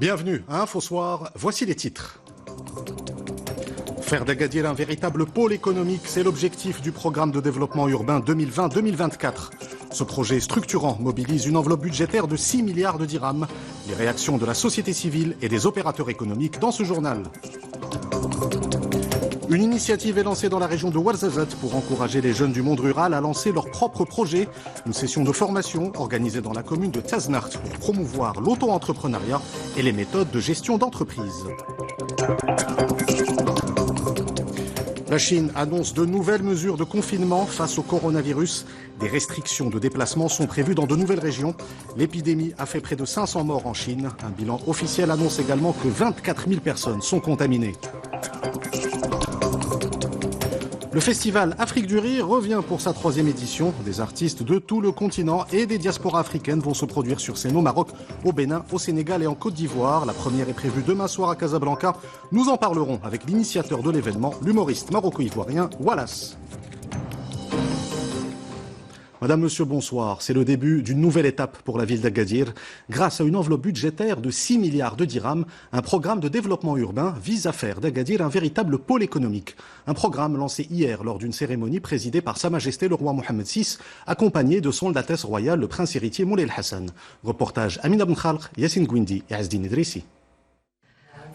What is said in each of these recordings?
Bienvenue à InfoSoir, voici les titres. Faire d'Agadir un véritable pôle économique, c'est l'objectif du programme de développement urbain 2020-2024. Ce projet structurant mobilise une enveloppe budgétaire de 6 milliards de dirhams. Les réactions de la société civile et des opérateurs économiques dans ce journal. Une initiative est lancée dans la région de Ouarzazate pour encourager les jeunes du monde rural à lancer leurs propres projets. Une session de formation organisée dans la commune de Taznart pour promouvoir l'auto-entrepreneuriat et les méthodes de gestion d'entreprise. La Chine annonce de nouvelles mesures de confinement face au coronavirus. Des restrictions de déplacement sont prévues dans de nouvelles régions. L'épidémie a fait près de 500 morts en Chine. Un bilan officiel annonce également que 24 000 personnes sont contaminées. Le festival Afrique du Rire revient pour sa 3e édition. Des artistes de tout le continent et des diasporas africaines vont se produire sur scène au Maroc, au Bénin, au Sénégal et en Côte d'Ivoire. La première est prévue demain soir à Casablanca. Nous en parlerons avec l'initiateur de l'événement, l'humoriste maroco-ivoirien Wallace. Madame, Monsieur, bonsoir. C'est le début d'une nouvelle étape pour la ville d'Agadir. Grâce à une enveloppe budgétaire de 6 milliards de dirhams, un programme de développement urbain vise à faire d'Agadir un véritable pôle économique. Un programme lancé hier lors d'une cérémonie présidée par Sa Majesté le roi Mohammed VI, accompagné de son Altesse royale le prince héritier Moulay El Hassan. Reportage Amina Ben Khalq, Yassine Gouindi et Azdine Idrissi.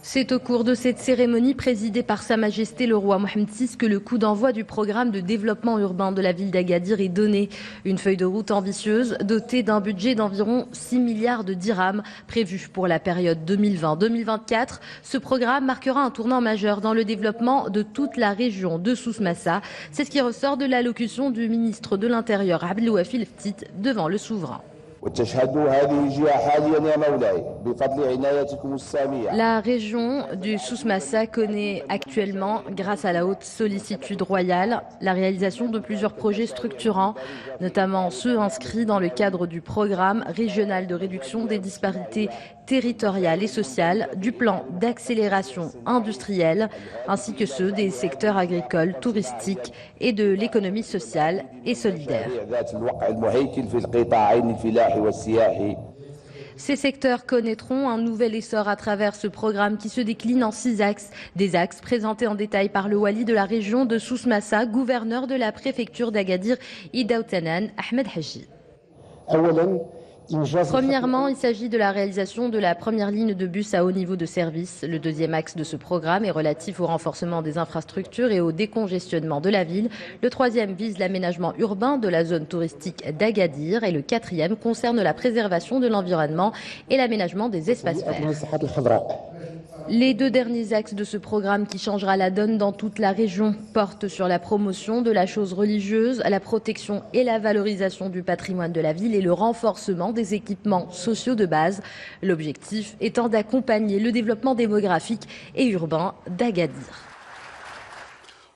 C'est au cours de cette cérémonie présidée par Sa Majesté le roi Mohammed VI que le coup d'envoi du programme de développement urbain de la ville d'Agadir est donné. Une feuille de route ambitieuse dotée d'un budget d'environ 6 milliards de dirhams prévu pour la période 2020-2024. Ce programme marquera un tournant majeur dans le développement de toute la région de Souss Massa. C'est ce qui ressort de l'allocution du ministre de l'Intérieur Abdelouafi Leftit devant le souverain. La région du Souss Massa connaît actuellement, grâce à la haute sollicitude royale, la réalisation de plusieurs projets structurants, notamment ceux inscrits dans le cadre du programme régional de réduction des disparités territoriales et sociales, du plan d'accélération industrielle, ainsi que ceux des secteurs agricoles, touristiques et de l'économie sociale et solidaire. Ces secteurs connaîtront un nouvel essor à travers ce programme qui se décline en 6 axes. Des axes présentés en détail par le wali de la région de Souss Massa, gouverneur de la préfecture d'Agadir, Idaoutanan, Ahmed Haji. Premièrement, il s'agit de la réalisation de la première ligne de bus à haut niveau de service. Le deuxième axe de ce programme est relatif au renforcement des infrastructures et au décongestionnement de la ville. Le troisième vise l'aménagement urbain de la zone touristique d'Agadir et le quatrième concerne la préservation de l'environnement et l'aménagement des espaces verts. Les 2 derniers axes de ce programme qui changera la donne dans toute la région portent sur la promotion de la chose religieuse, la protection et la valorisation du patrimoine de la ville et le renforcement des équipements sociaux de base. L'objectif étant d'accompagner le développement démographique et urbain d'Agadir.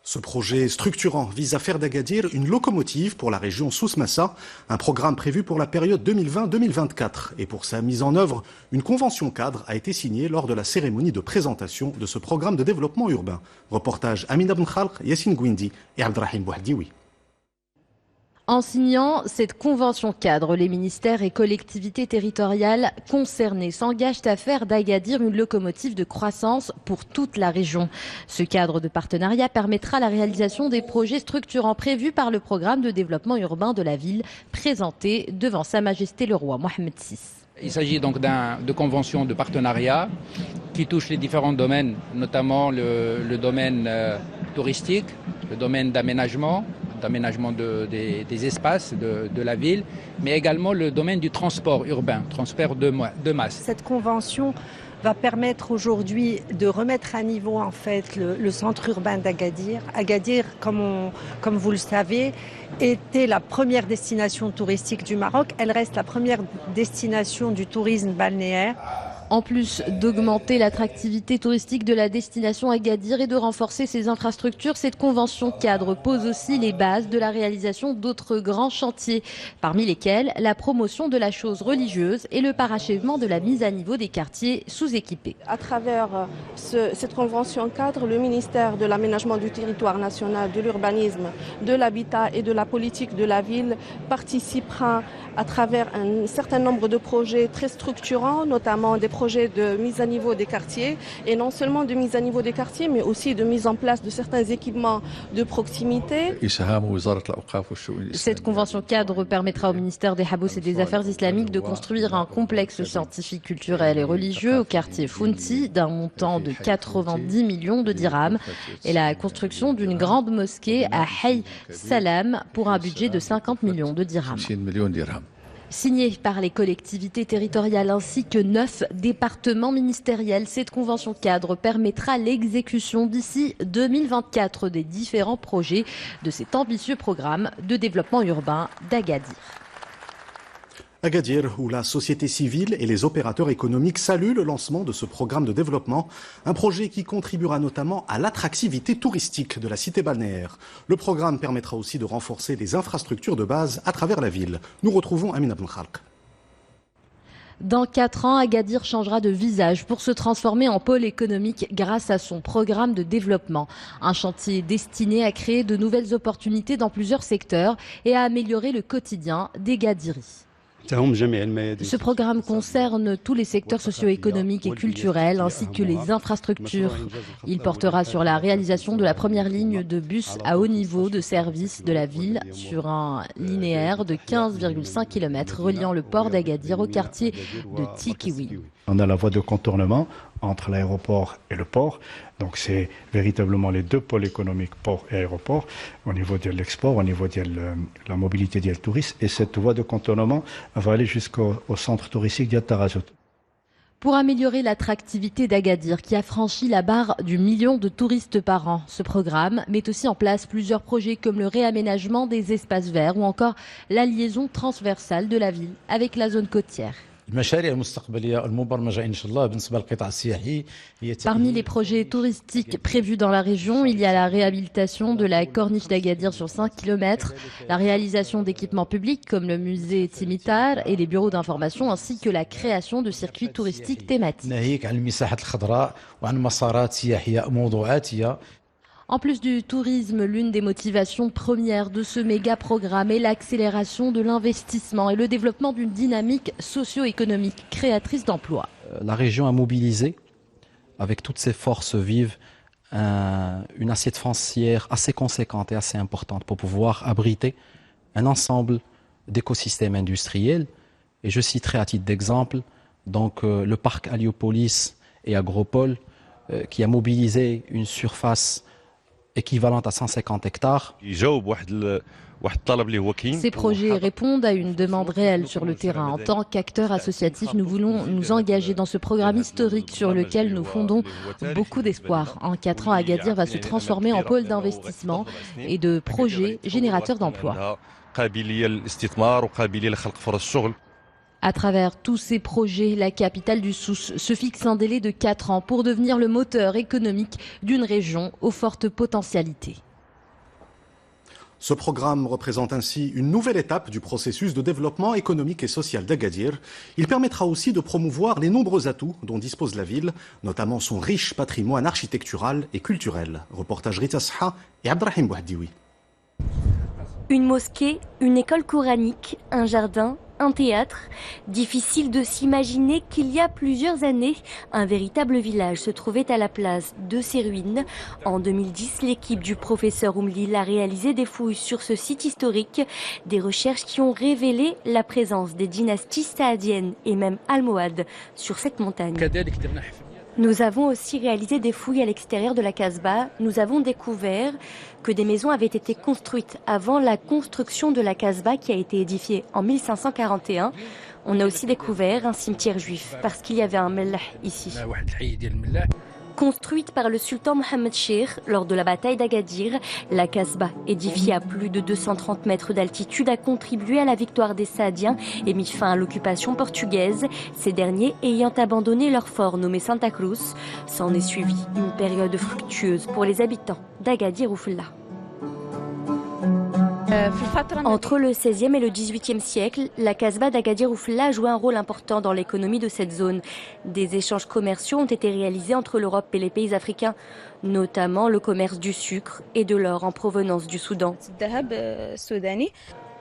Ce projet structurant vise à faire d'Agadir une locomotive pour la région Souss Massa, un programme prévu pour la période 2020-2024. Et pour sa mise en œuvre, une convention cadre a été signée lors de la cérémonie de présentation de ce programme de développement urbain. Reportage Amina Ben Khalq, Yassine Gouindi et Abdrahim Bouhdioui. En signant cette convention cadre, les ministères et collectivités territoriales concernés s'engagent à faire d'Agadir une locomotive de croissance pour toute la région. Ce cadre de partenariat permettra la réalisation des projets structurants prévus par le programme de développement urbain de la ville présenté devant Sa Majesté le roi Mohammed VI. Il s'agit donc de convention de partenariat qui touche les différents domaines, notamment le domaine touristique, le domaine d'aménagement des espaces de la ville, mais également le domaine du transport urbain, transport de masse. Cette convention va permettre aujourd'hui de remettre à niveau en fait le centre urbain d'Agadir. Agadir, comme vous le savez, était la première destination touristique du Maroc. Elle reste la première destination du tourisme balnéaire. En plus d'augmenter l'attractivité touristique de la destination Agadir et de renforcer ses infrastructures, cette convention cadre pose aussi les bases de la réalisation d'autres grands chantiers, parmi lesquels la promotion de la chose religieuse et le parachèvement de la mise à niveau des quartiers sous-équipés. À travers cette convention cadre, le ministère de l'Aménagement du territoire national, de l'urbanisme, de l'habitat et de la politique de la ville participera à travers un certain nombre de projets très structurants, notamment des projets de mise à niveau des quartiers, et non seulement de mise à niveau des quartiers, mais aussi de mise en place de certains équipements de proximité. Cette convention cadre permettra au ministère des Habous et des Affaires islamiques de construire un complexe scientifique, culturel et religieux au quartier Founti d'un montant de 90 millions de dirhams et la construction d'une grande mosquée à Hay Salam pour un budget de 50 millions de dirhams. Signée par les collectivités territoriales ainsi que 9 départements ministériels, cette convention cadre permettra l'exécution d'ici 2024 des différents projets de cet ambitieux programme de développement urbain d'Agadir. Agadir, où la société civile et les opérateurs économiques saluent le lancement de ce programme de développement, un projet qui contribuera notamment à l'attractivité touristique de la cité balnéaire. Le programme permettra aussi de renforcer les infrastructures de base à travers la ville. Nous retrouvons Amina Ben Khalq. Dans 4 ans, Agadir changera de visage pour se transformer en pôle économique grâce à son programme de développement. Un chantier destiné à créer de nouvelles opportunités dans plusieurs secteurs et à améliorer le quotidien des Gadiris. Ce programme concerne tous les secteurs socio-économiques et culturels ainsi que les infrastructures. Il portera sur la réalisation de la première ligne de bus à haut niveau de service de la ville sur un linéaire de 15,5 km reliant le port d'Agadir au quartier de Tikiwi. On a la voie de contournement entre l'aéroport et le port. Donc c'est véritablement les deux pôles économiques, port et aéroport, au niveau de l'export, au niveau de la mobilité des touristes. Et cette voie de contournement va aller jusqu'au centre touristique de Tarazout. Pour améliorer l'attractivité d'Agadir, qui a franchi la barre du million de touristes par an, ce programme met aussi en place plusieurs projets comme le réaménagement des espaces verts ou encore la liaison transversale de la ville avec la zone côtière. Parmi les projets touristiques prévus dans la région, il y a la réhabilitation de la corniche d'Agadir sur 5 km, la réalisation d'équipements publics comme le musée Timitar et les bureaux d'information, ainsi que la création de circuits touristiques thématiques. En plus du tourisme, l'une des motivations premières de ce méga programme est l'accélération de l'investissement et le développement d'une dynamique socio-économique créatrice d'emplois. La région a mobilisé, avec toutes ses forces vives, une assiette foncière assez conséquente et assez importante pour pouvoir abriter un ensemble d'écosystèmes industriels. Et je citerai à titre d'exemple donc le parc Aliopolis et Agropole qui a mobilisé une surface équivalente à 150 hectares. Ces projets répondent à une demande réelle sur le terrain. En tant qu'acteurs associatifs, nous voulons nous engager dans ce programme historique sur lequel nous fondons beaucoup d'espoir. En 4 ans, Agadir va se transformer en pôle d'investissement et de projets générateurs d'emplois. À travers tous ces projets, la capitale du Souss se fixe un délai de 4 ans pour devenir le moteur économique d'une région aux fortes potentialités. Ce programme représente ainsi une nouvelle étape du processus de développement économique et social d'Agadir. Il permettra aussi de promouvoir les nombreux atouts dont dispose la ville, notamment son riche patrimoine architectural et culturel. Reportage Rita Saha et Abdrahim Bouhdioui. Une mosquée, une école coranique, un jardin, un théâtre. Difficile de s'imaginer qu'il y a plusieurs années, un véritable village se trouvait à la place de ces ruines. En 2010, l'équipe du professeur Oumlil a réalisé des fouilles sur ce site historique, des recherches qui ont révélé la présence des dynasties saadiennes et même almohades sur cette montagne. Nous avons aussi réalisé des fouilles à l'extérieur de la Casbah. Nous avons découvert que des maisons avaient été construites avant la construction de la Casbah qui a été édifiée en 1541. On a aussi découvert un cimetière juif parce qu'il y avait un mellah ici. Construite par le sultan Mohammed Shir lors de la bataille d'Agadir, la Casbah, édifiée à plus de 230 mètres d'altitude, a contribué à la victoire des Saadiens et mis fin à l'occupation portugaise, ces derniers ayant abandonné leur fort nommé Santa Cruz. S'en est suivi une période fructueuse pour les habitants d'Agadir Oufella. Entre le XVIe et le XVIIIe siècle, la Casbah d'Agadir Oufella a joué un rôle important dans l'économie de cette zone. Des échanges commerciaux ont été réalisés entre l'Europe et les pays africains, notamment le commerce du sucre et de l'or en provenance du Soudan.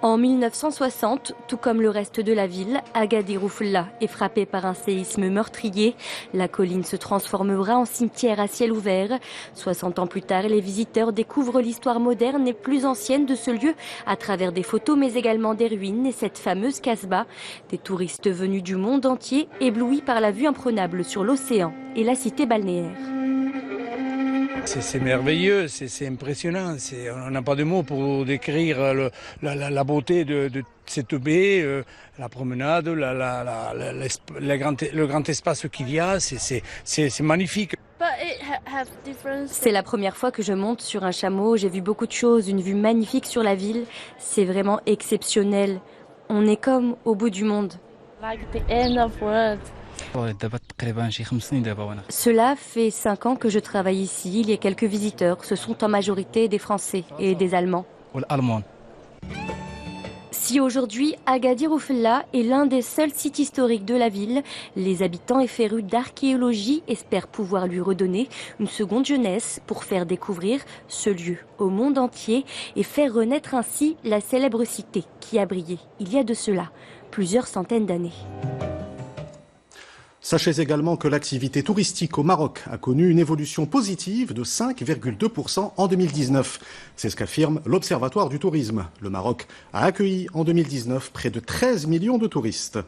En 1960, tout comme le reste de la ville, Agadir Oufella est frappée par un séisme meurtrier. La colline se transformera en cimetière à ciel ouvert. 60 ans plus tard, les visiteurs découvrent l'histoire moderne et plus ancienne de ce lieu à travers des photos mais également des ruines et cette fameuse Casbah. Des touristes venus du monde entier, éblouis par la vue imprenable sur l'océan et la cité balnéaire. C'est merveilleux, c'est impressionnant. On n'a pas de mots pour décrire la beauté de cette baie, la promenade, le grand espace qu'il y a. C'est magnifique. C'est la première fois que je monte sur un chameau. J'ai vu beaucoup de choses, une vue magnifique sur la ville. C'est vraiment exceptionnel. On est comme au bout du monde. Cela fait 5 ans que je travaille ici. Il y a quelques visiteurs. Ce sont en majorité des Français et des Allemands. Si aujourd'hui, Agadir Oufella est l'un des seuls sites historiques de la ville, les habitants et férus d'archéologie espèrent pouvoir lui redonner une seconde jeunesse pour faire découvrir ce lieu au monde entier et faire renaître ainsi la célèbre cité qui a brillé il y a de cela plusieurs centaines d'années. Sachez également que l'activité touristique au Maroc a connu une évolution positive de 5,2% en 2019. C'est ce qu'affirme l'Observatoire du tourisme. Le Maroc a accueilli en 2019 près de 13 millions de touristes.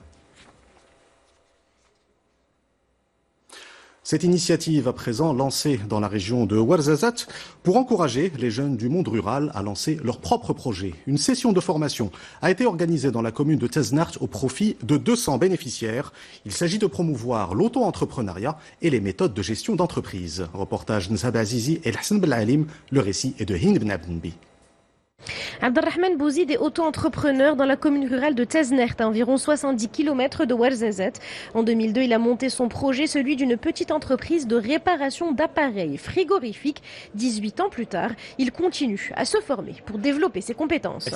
Cette initiative à présent lancée dans la région de Ouarzazate pour encourager les jeunes du monde rural à lancer leurs propres projets. Une session de formation a été organisée dans la commune de Teznart au profit de 200 bénéficiaires. Il s'agit de promouvoir l'auto-entrepreneuriat et les méthodes de gestion d'entreprise. Reportage Nsaba Azizi et Hassan Belalim, le récit est de Hind Ben Abdenbi. Abdelrahman Bouzid est auto-entrepreneur dans la commune rurale de Teznert, à environ 70 km de Ouarzazate. En 2002, il a monté son projet, celui d'une petite entreprise de réparation d'appareils frigorifiques. 18 ans plus tard, il continue à se former pour développer ses compétences.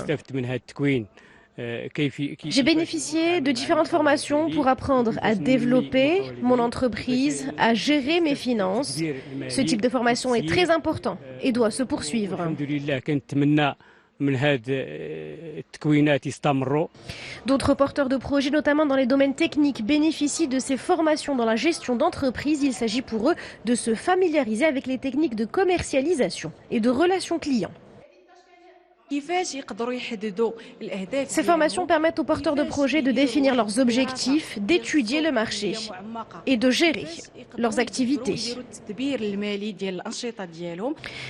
J'ai bénéficié de différentes formations pour apprendre à développer mon entreprise, à gérer mes finances. Ce type de formation est très important et doit se poursuivre. D'autres porteurs de projets, notamment dans les domaines techniques, bénéficient de ces formations dans la gestion d'entreprise. Il s'agit pour eux de se familiariser avec les techniques de commercialisation et de relations clients. Ces formations permettent aux porteurs de projets de définir leurs objectifs, d'étudier le marché et de gérer leurs activités.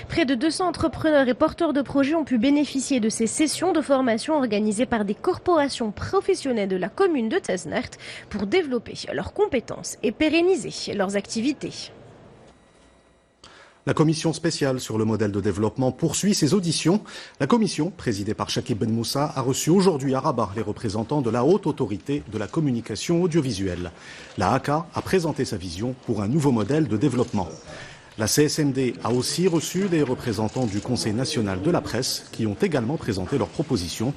Près de 200 entrepreneurs et porteurs de projets ont pu bénéficier de ces sessions de formation organisées par des corporations professionnelles de la commune de Teznert pour développer leurs compétences et pérenniser leurs activités. La commission spéciale sur le modèle de développement poursuit ses auditions. La commission, présidée par Chakib Ben Moussa, a reçu aujourd'hui à Rabat les représentants de la haute autorité de la communication audiovisuelle. La HACA a présenté sa vision pour un nouveau modèle de développement. La CSMD a aussi reçu les représentants du Conseil national de la presse qui ont également présenté leurs propositions.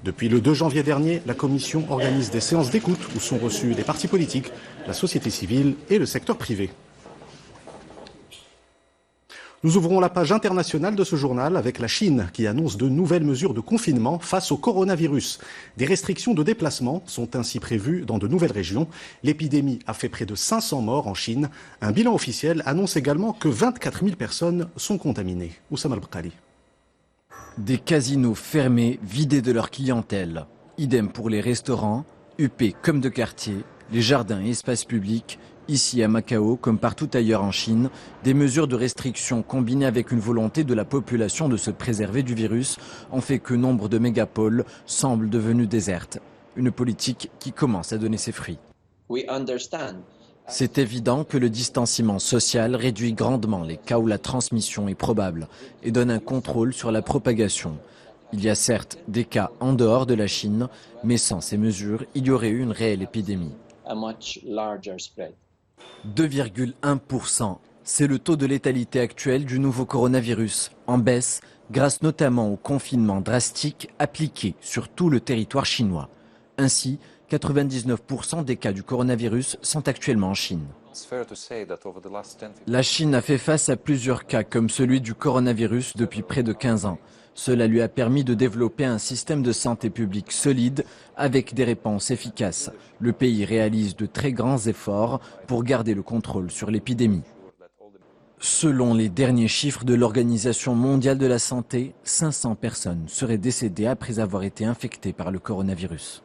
Depuis le 2 janvier dernier, la commission organise des séances d'écoute où sont reçus les partis politiques, la société civile et le secteur privé. Nous ouvrons la page internationale de ce journal avec la Chine qui annonce de nouvelles mesures de confinement face au coronavirus. Des restrictions de déplacement sont ainsi prévues dans de nouvelles régions. L'épidémie a fait près de 500 morts en Chine. Un bilan officiel annonce également que 24 000 personnes sont contaminées. Oussama Al-Bqali. Des casinos fermés, vidés de leur clientèle. Idem pour les restaurants, huppés comme de quartier, les jardins et espaces publics. Ici à Macao, comme partout ailleurs en Chine, des mesures de restriction combinées avec une volonté de la population de se préserver du virus ont fait que nombre de mégapoles semblent devenues désertes. Une politique qui commence à donner ses fruits. C'est évident que le distanciement social réduit grandement les cas où la transmission est probable et donne un contrôle sur la propagation. Il y a certes des cas en dehors de la Chine, mais sans ces mesures, il y aurait eu une réelle épidémie. 2,1%, c'est le taux de létalité actuel du nouveau coronavirus, en baisse grâce notamment au confinement drastique appliqué sur tout le territoire chinois. Ainsi, 99% des cas du coronavirus sont actuellement en Chine. La Chine a fait face à plusieurs cas comme celui du coronavirus depuis près de 15 ans. Cela lui a permis de développer un système de santé publique solide avec des réponses efficaces. Le pays réalise de très grands efforts pour garder le contrôle sur l'épidémie. Selon les derniers chiffres de l'Organisation mondiale de la santé, 500 personnes seraient décédées après avoir été infectées par le coronavirus.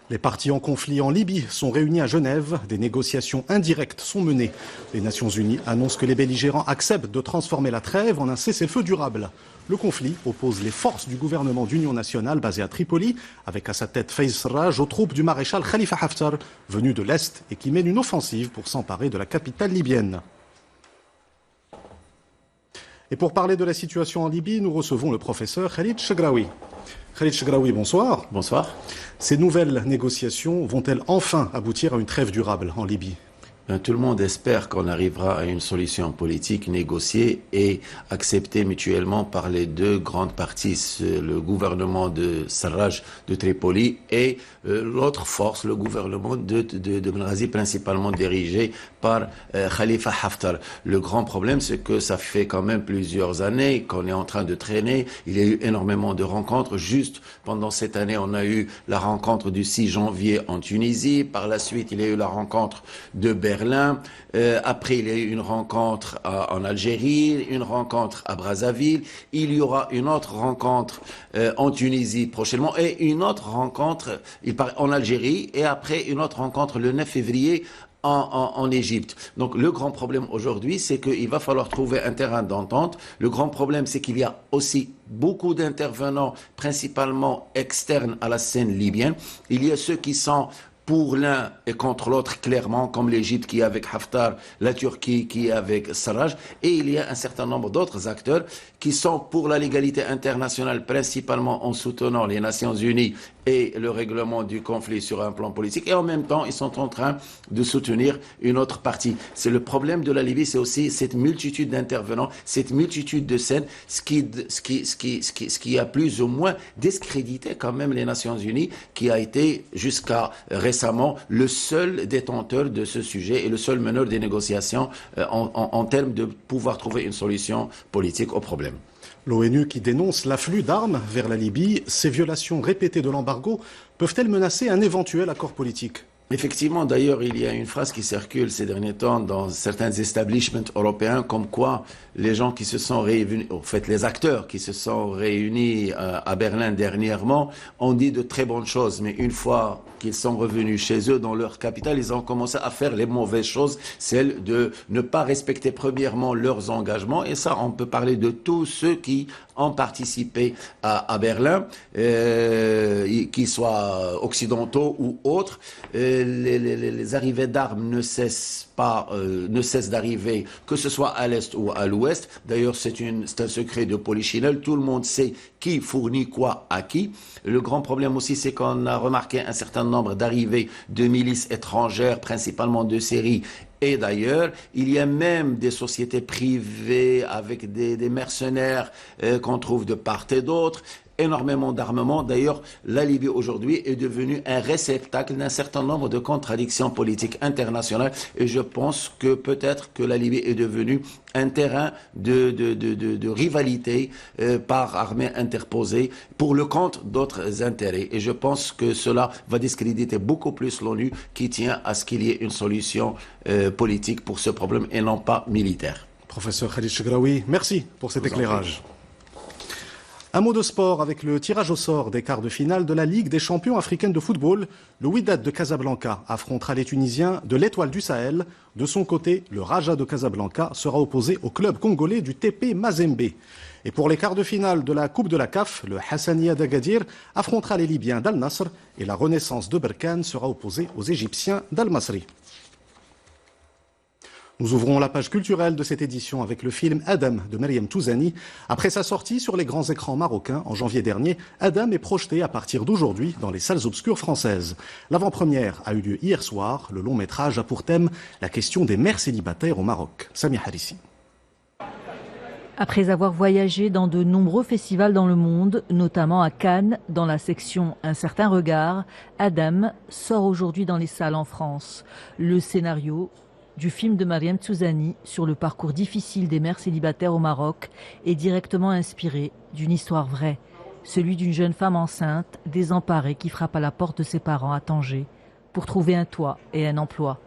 Les partis en conflit en Libye sont réunis à Genève. Des négociations indirectes sont menées. Les Nations Unies annoncent que les belligérants acceptent de transformer la trêve en un cessez-le-feu durable. Le conflit oppose les forces du gouvernement d'union nationale basé à Tripoli, avec à sa tête Faiz Sarraj, aux troupes du maréchal Khalifa Haftar, venu de l'Est et qui mène une offensive pour s'emparer de la capitale libyenne. Et pour parler de la situation en Libye, nous recevons le professeur Khalid Chegraoui. Khalid Chegraoui, bonsoir. Bonsoir. Ces nouvelles négociations vont-elles enfin aboutir à une trêve durable en Libye ? Tout le monde espère qu'on arrivera à une solution politique négociée et acceptée mutuellement par les deux grandes parties, le gouvernement de Sarraj de Tripoli et l'autre force, le gouvernement de Benghazi, principalement dirigé par Khalifa Haftar. Le grand problème, c'est que ça fait quand même plusieurs années qu'on est en train de traîner. Il y a eu énormément de rencontres. Juste pendant cette année, on a eu la rencontre du 6 janvier en Tunisie. Par la suite, il y a eu la rencontre de Berlin. Après, il y a eu une rencontre en Algérie, une rencontre à Brazzaville. Il y aura une autre rencontre en Tunisie prochainement et une autre rencontre en Algérie et après une autre rencontre le 9 février en Égypte. Donc le grand problème aujourd'hui, c'est qu'il va falloir trouver un terrain d'entente. Le grand problème, c'est qu'il y a aussi beaucoup d'intervenants, principalement externes à la scène libyenne. Il y a ceux qui sont pour l'un et contre l'autre, clairement, comme l'Égypte qui est avec Haftar, la Turquie qui est avec Sarraj, et il y a un certain nombre d'autres acteurs qui sont pour la légalité internationale, principalement en soutenant les Nations Unies et le règlement du conflit sur un plan politique, et en même temps, ils sont en train de soutenir une autre partie. C'est le problème de la Libye, c'est aussi cette multitude d'intervenants, cette multitude de scènes, ce qui a plus ou moins discrédité quand même les Nations Unies, qui a été jusqu'à récemment le seul détenteur de ce sujet et le seul meneur des négociations en termes de pouvoir trouver une solution politique au problème. L'ONU qui dénonce l'afflux d'armes vers la Libye, ces violations répétées de l'embargo, peuvent-elles menacer un éventuel accord politique ? Effectivement, d'ailleurs, il y a une phrase qui circule ces derniers temps dans certains establishments européens, comme quoi les gens qui se sont réunis, en fait, les acteurs qui se sont réunis à Berlin dernièrement ont dit de très bonnes choses, mais une fois qu'ils sont revenus chez eux dans leur capitale, ils ont commencé à faire les mauvaises choses, celle de ne pas respecter premièrement leurs engagements, et ça, on peut parler de tous ceux qui ont participé à Berlin, qu'ils soient occidentaux ou autres. Les arrivées d'armes ne cessent d'arriver, que ce soit à l'est ou à l'ouest. D'ailleurs, c'est un secret de polichinelle. Tout le monde sait qui fournit quoi à qui. Le grand problème aussi, c'est qu'on a remarqué un certain nombre d'arrivées de milices étrangères, principalement de Syrie. Et d'ailleurs, il y a même des sociétés privées avec des mercenaires qu'on trouve de part et d'autre. Énormément d'armement. D'ailleurs, la Libye aujourd'hui est devenue un réceptacle d'un certain nombre de contradictions politiques internationales et je pense que peut-être que la Libye est devenue un terrain de rivalité par armée interposée pour le compte d'autres intérêts. Et je pense que cela va discréditer beaucoup plus l'ONU qui tient à ce qu'il y ait une solution politique pour ce problème et non pas militaire. Professeur Khalid Chegraoui, merci pour cet éclairage. Un mot de sport avec le tirage au sort des quarts de finale de la Ligue des champions africaines de football. Le Wydad de Casablanca affrontera les Tunisiens de l'Étoile du Sahel. De son côté, le Raja de Casablanca sera opposé au club congolais du TP Mazembe. Et pour les quarts de finale de la Coupe de la CAF, le Hassania d'Agadir affrontera les Libyens d'Al Nasr et la Renaissance de Berkane sera opposée aux Égyptiens d'Al Masri. Nous ouvrons la page culturelle de cette édition avec le film Adam de Meriem Touzani. Après sa sortie sur les grands écrans marocains en janvier dernier, Adam est projeté à partir d'aujourd'hui dans les salles obscures françaises. L'avant-première a eu lieu hier soir. Le long métrage a pour thème la question des mères célibataires au Maroc. Samia Harissi. Après avoir voyagé dans de nombreux festivals dans le monde, notamment à Cannes, dans la section Un certain regard, Adam sort aujourd'hui dans les salles en France. Le scénario du film de Mariam Tsouzani sur le parcours difficile des mères célibataires au Maroc est directement inspiré d'une histoire vraie, celui d'une jeune femme enceinte, désemparée, qui frappe à la porte de ses parents à Tanger pour trouver un toit et un emploi.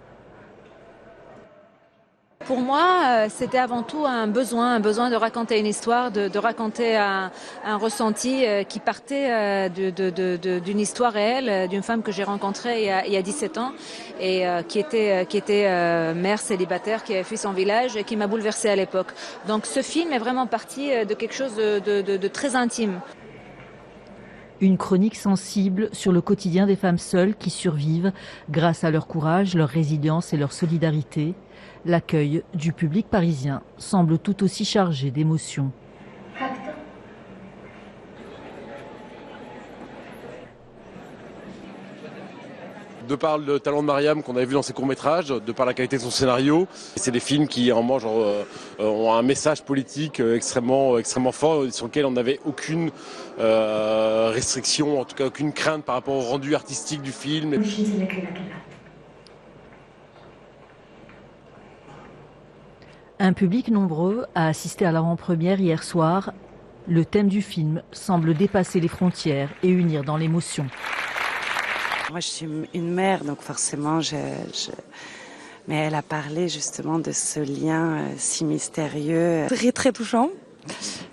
Pour moi, c'était avant tout un besoin de raconter une histoire, de raconter un ressenti qui partait d'une histoire réelle, d'une femme que j'ai rencontrée il y a 17 ans et qui était mère célibataire, qui avait fui son village et qui m'a bouleversée à l'époque. Donc ce film est vraiment parti de quelque chose de très intime. Une chronique sensible sur le quotidien des femmes seules qui survivent grâce à leur courage, leur résilience et leur solidarité. L'accueil du public parisien semble tout aussi chargé d'émotions. De par le talent de Mariam qu'on avait vu dans ses courts-métrages, de par la qualité de son scénario, c'est des films qui ont un message politique extrêmement fort sur lequel on n'avait aucune restriction, en tout cas aucune crainte par rapport au rendu artistique du film. Un public nombreux a assisté à l'avant-première hier soir. Le thème du film semble dépasser les frontières et unir dans l'émotion. Moi, je suis une mère, donc forcément, mais elle a parlé justement de ce lien si mystérieux. Très, très touchant.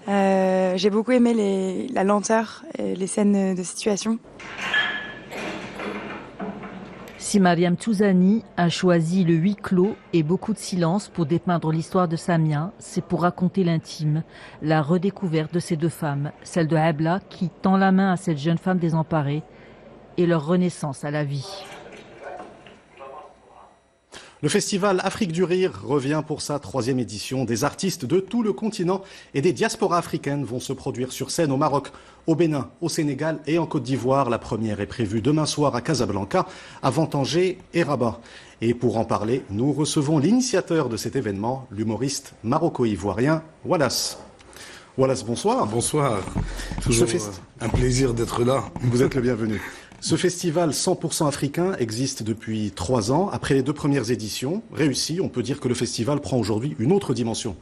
J'ai beaucoup aimé la lenteur et les scènes de situation. Si Mariam Tsouzani a choisi le huis clos et beaucoup de silence pour dépeindre l'histoire de Samia, c'est pour raconter l'intime, la redécouverte de ces deux femmes, celle de Habla qui tend la main à cette jeune femme désemparée et leur renaissance à la vie. Le festival Afrique du Rire revient pour sa 3e édition. Des artistes de tout le continent et des diasporas africaines vont se produire sur scène au Maroc, au Bénin, au Sénégal et en Côte d'Ivoire. La première est prévue demain soir à Casablanca, avant Tanger et Rabat. Et pour en parler, nous recevons l'initiateur de cet événement, l'humoriste maroco-ivoirien Wallace. Wallace, bonsoir. Bonsoir. Toujours un plaisir d'être là. Vous êtes le bienvenu. Ce festival 100% africain existe depuis 3 ans. Après les 2 premières éditions réussies, on peut dire que le festival prend aujourd'hui une autre dimension.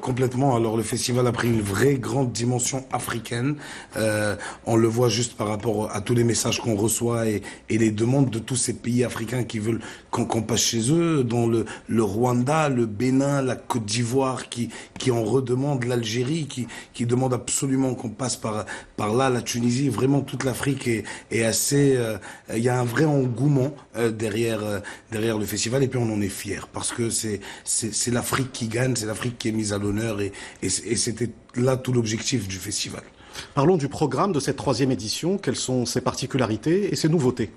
Complètement. Alors le festival a pris une vraie grande dimension africaine. On le voit juste par rapport à tous les messages qu'on reçoit et les demandes de tous ces pays africains qui veulent qu'on passe chez eux, dont le Rwanda, le Bénin, la Côte d'Ivoire qui en redemandent, l'Algérie qui demande absolument qu'on passe par là, la Tunisie. Vraiment toute l'Afrique est assez. Il y a un vrai engouement derrière le festival et puis on en est fiers parce que c'est l'Afrique qui gagne, c'est l'Afrique qui est mise à l'honneur et c'était là tout l'objectif du festival. Parlons du programme de cette 3e édition. Quelles sont ses particularités et ses nouveautés?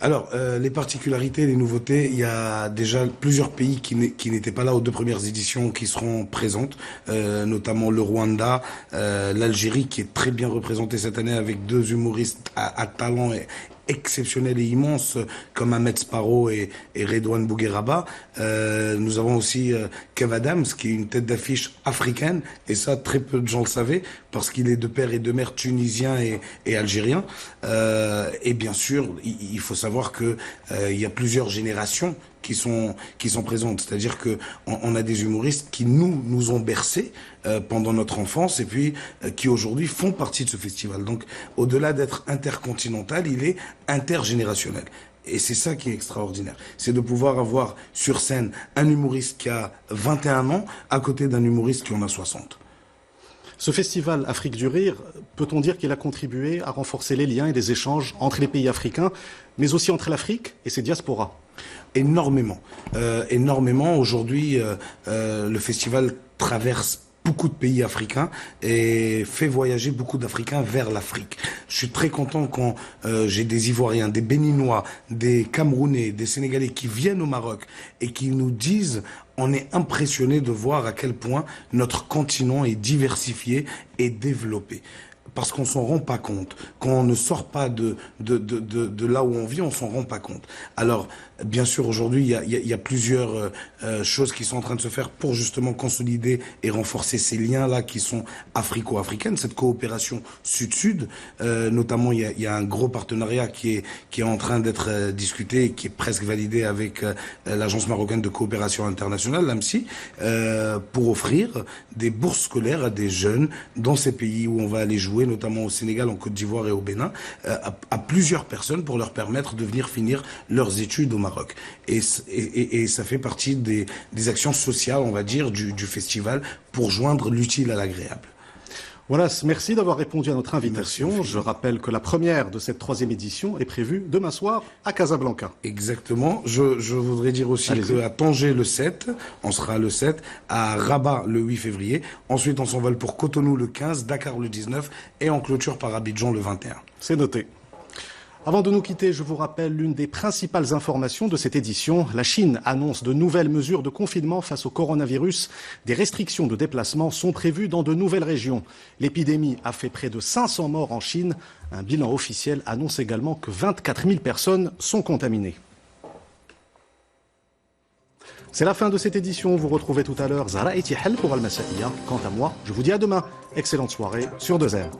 Alors, les particularités, les nouveautés, il y a déjà plusieurs pays qui n'étaient pas là aux 2 premières éditions qui seront présentes, notamment le Rwanda, l'Algérie qui est très bien représentée cette année avec 2 humoristes à talent exceptionnel et immense comme Ahmed Sparrow et Redouane Bougueraba. Nous avons aussi Kev Adams qui est une tête d'affiche africaine et ça très peu de gens le savaient parce qu'il est de père et de mère tunisien et algérien. Et bien sûr, il faut savoir que il y a plusieurs générations qui sont présentes, c'est-à-dire que on a des humoristes qui nous ont bercés pendant notre enfance et puis qui aujourd'hui font partie de ce festival. Donc au-delà d'être intercontinental, il est intergénérationnel. Et c'est ça qui est extraordinaire, c'est de pouvoir avoir sur scène un humoriste qui a 21 ans à côté d'un humoriste qui en a 60. Ce festival Afrique du Rire, peut-on dire qu'il a contribué à renforcer les liens et les échanges entre les pays africains, mais aussi entre l'Afrique et ses diasporas? Énormément. Énormément. Aujourd'hui, le festival traverse beaucoup de pays africains et fait voyager beaucoup d'Africains vers l'Afrique. Je suis très content quand j'ai des Ivoiriens, des Béninois, des Camerounais, des Sénégalais qui viennent au Maroc et qui nous disent on est impressionné de voir à quel point notre continent est diversifié et développé. parce qu'on s'en rend pas compte. Quand on ne sort pas de là où on vit, on s'en rend pas compte. Alors, bien sûr, aujourd'hui, il y a plusieurs choses qui sont en train de se faire pour justement consolider et renforcer ces liens-là qui sont africo-africaines, cette coopération sud-sud. Notamment, il y a un gros partenariat qui est en train d'être discuté et qui est presque validé avec l'Agence marocaine de coopération internationale, l'AMSI, pour offrir des bourses scolaires à des jeunes dans ces pays où on va aller jouer, notamment au Sénégal, en Côte d'Ivoire et au Bénin, à plusieurs personnes pour leur permettre de venir finir leurs études au Maroc. Et ça fait partie des actions sociales, on va dire, du festival pour joindre l'utile à l'agréable. Voilà, merci d'avoir répondu à notre invitation. Je rappelle que la première de cette 3e édition est prévue demain soir à Casablanca. Exactement. Je voudrais dire aussi qu'à Tanger le 7, on sera le 7, à Rabat le 8 février. Ensuite, on s'envole pour Cotonou le 15, Dakar le 19 et en clôture par Abidjan le 21. C'est noté. Avant de nous quitter, je vous rappelle l'une des principales informations de cette édition. La Chine annonce de nouvelles mesures de confinement face au coronavirus. Des restrictions de déplacement sont prévues dans de nouvelles régions. L'épidémie a fait près de 500 morts en Chine. Un bilan officiel annonce également que 24 000 personnes sont contaminées. C'est la fin de cette édition. Vous retrouvez tout à l'heure Zahra Etihel pour Al-Massaïa. Quant à moi, je vous dis à demain. Excellente soirée sur 2R.